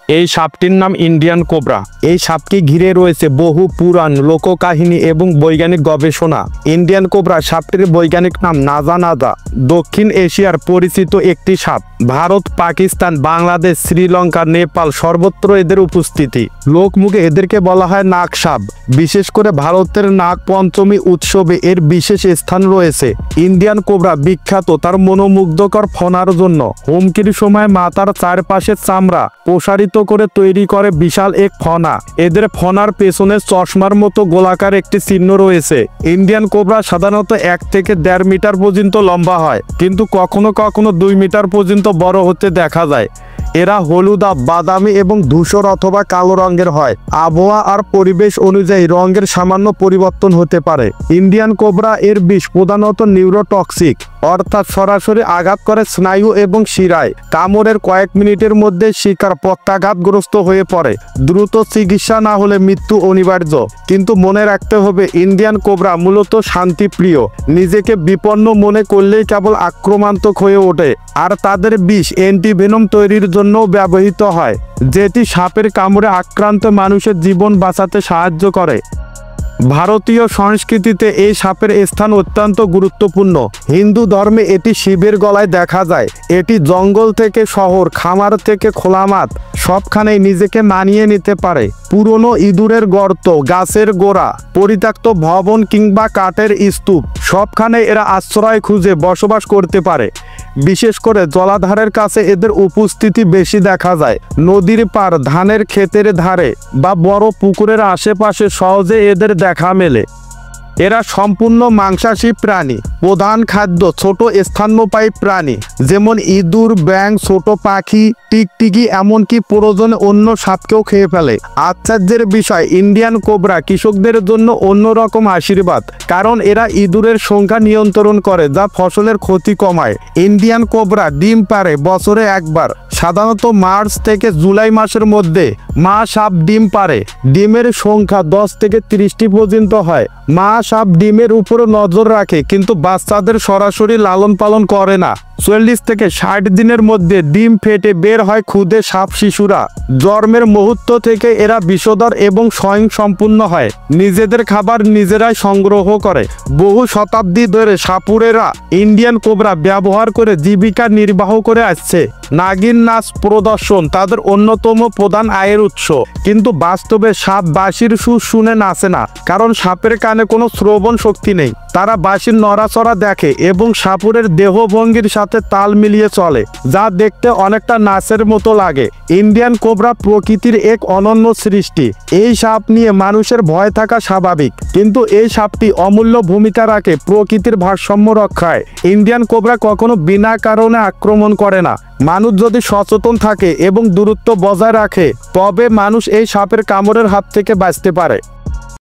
এই সাপটির নাম Indian cobra. এই সাপকে ঘিরে রয়েছে বহু পুরাণ, লোককাহিনী এবং বৈজ্ঞানিক গবেষণা। ইন্ডিয়ান কোবরা সাপটির বৈজ্ঞানিক নাম নাজা নাজা। দক্ষিণ এশিয়ার পরিচিত একটি সাপ। ভারত, পাকিস্তান, বাংলাদেশ, শ্রীলঙ্কা, নেপাল সর্বত্র এদের উপস্থিতি। লোকমুখে এদেরকে বলা হয় নাগ সাপ। বিশেষ করে ভারতের নাগ পঞ্চমী উৎসবে এর বিশেষ স্থান রয়েছে। ইন্ডিয়ান কোবরা বিখ্যাত তার মনোমুগ্ধকর ফনার জন্য। হুমকির সময় মাথার চারপাশের চামড়া প্রসারিত করে তৈরি করে বিশাল এক ফনা। এদের ফনার পেছনে চশমার মতো গোলাকার একটি চিহ্ন রয়েছে। ইন্ডিয়ান কোবরা সাধারণত 1 থেকে 1.5 মিটার পর্যন্ত লম্বা হয়, কিন্তু কখনো কখনো 2 মিটার পর্যন্ত বড় হতে দেখা যায়। এরা হলুদা, বাদামি এবং ধূসর অথবা কালো রঙের হয়। আবহাওয়া আর পরিবেশ অনুযায়ী রঙের সামান্য পরিবর্তন হতে পারে। ইন্ডিয়ান কোবরা এর বিষ প্রধানত নিউরোটক্সিক, অর্থাৎ সরাসরি আঘাত করে স্নায়ু এবং শিরায়। কামড়ের কয়েক মিনিটের মধ্যে শিকার পক্ষাঘাতগ্রস্ত হয়ে পড়ে। দ্রুত চিকিৎসা না হলে মৃত্যু অনিবার্য। কিন্তু মনে রাখতে হবে, ইন্ডিয়ান কোবরা মূলত শান্তিপ্রিয়। নিজেকে বিপন্ন মনে করলেই কেবল আক্রমণাত্মক হয়ে ওঠে। আর তাদের বিষ অ্যান্টিভেনম তৈরির জন্য ব্যবহৃত হয়, যেটি সাপের কামড়ে আক্রান্ত মানুষের জীবন বাঁচাতে সাহায্য করে। ভারতীয় সংস্কৃতিতে এই সাপের স্থান অত্যন্ত গুরুত্বপূর্ণ। হিন্দু ধর্মে এটি শিবের গলায় দেখা যায়। এটি জঙ্গল থেকে শহর, খামার থেকে খোলা মাঠ সবখানেই নিজেকে মানিয়ে নিতে পারে। পুরনো ইঁদুরের গর্ত, গাছের গোড়া, পরিত্যক্ত ভবন কিংবা কাঠের স্তূপ সবখানে এরা আশ্রয় খুঁজে বসবাস করতে পারে। বিশেষ করে জলাধারের কাছে এদের উপস্থিতি বেশি দেখা যায়। নদীর পার, ধানের ক্ষেতের ধারে বা বড় পুকুরের আশেপাশে সহজে এদের দেখা মেলে। এরা সম্পূর্ণ মাংসাশী প্রাণী। প্রধান খাদ্য ছোট স্তন্যপায়ী প্রাণী, যেমন ইঁদুর, ব্যাঙ, ছোট পাখি, টিকটিকি, এমনকি প্রয়োজনে অন্য সাপকেও খেয়ে ফেলে। আশ্চর্যের বিষয়, ইন্ডিয়ান কোবরা কৃষকদের জন্য অন্যরকম আশীর্বাদ, কারণ এরা ইঁদুরের সংখ্যা নিয়ন্ত্রণ করে, যা ফসলের ক্ষতি কমায়। ইন্ডিয়ান কোবরা ডিম পাড়ে বছরে একবার, সাধারণত মার্চ থেকে জুলাই মাসের মধ্যে। মা সাপ ডিম পাড়ে। ডিমের সংখ্যা 10 থেকে 30টি পর্যন্ত হয়। মা সাপ ডিমের উপরে নজর রাখে, কিন্তু বাচ্চাদের সরাসরি লালন পালন করে না। 40 থেকে 60 দিনের মধ্যে ডিম ফেটে বের হয় ক্ষুদে সাপ শিশুরা। জন্মের মুহূর্ত থেকে এরা বিষধর এবং স্বয়ংসম্পূর্ণ হয়। নিজেদের খাবার নিজেরাই সংগ্রহ করে। বহু শতাব্দী ধরে সাপুরেরা ইন্ডিয়ান কোবরা ব্যবহার করে জীবিকা নির্বাহ করে আসছে। নাগিন নাচ প্রদর্শন তাদের অন্যতম প্রধান আয়ের উৎস। কিন্তু বাস্তবে সাপ বাঁশির সুর শুনে নাচে না, কারণ সাপের কানে কোনো শ্রবণ শক্তি নেই। তারা বাঁশির নড়াচড়া দেখে এবং সাপুরের দেহভঙ্গির সাথে তাল মিলিয়ে চলে, যা দেখতে অনেকটা নাচের মতো লাগে। ইন্ডিয়ান কোবরা প্রকৃতির এক অনন্য সৃষ্টি। এই সাপ নিয়ে মানুষের ভয় থাকা স্বাভাবিক, কিন্তু এই সাপটি অমূল্য ভূমিকা রাখে প্রকৃতির ভারসাম্য রক্ষায়। ইন্ডিয়ান কোবরা কখনো বিনা কারণে আক্রমণ করে না। মানুষ যদি সচেতন থাকে এবং দূরত্ব বজায় রাখে, তবে মানুষ এই সাপের কামড়ের হাত থেকে বাঁচতে পারে।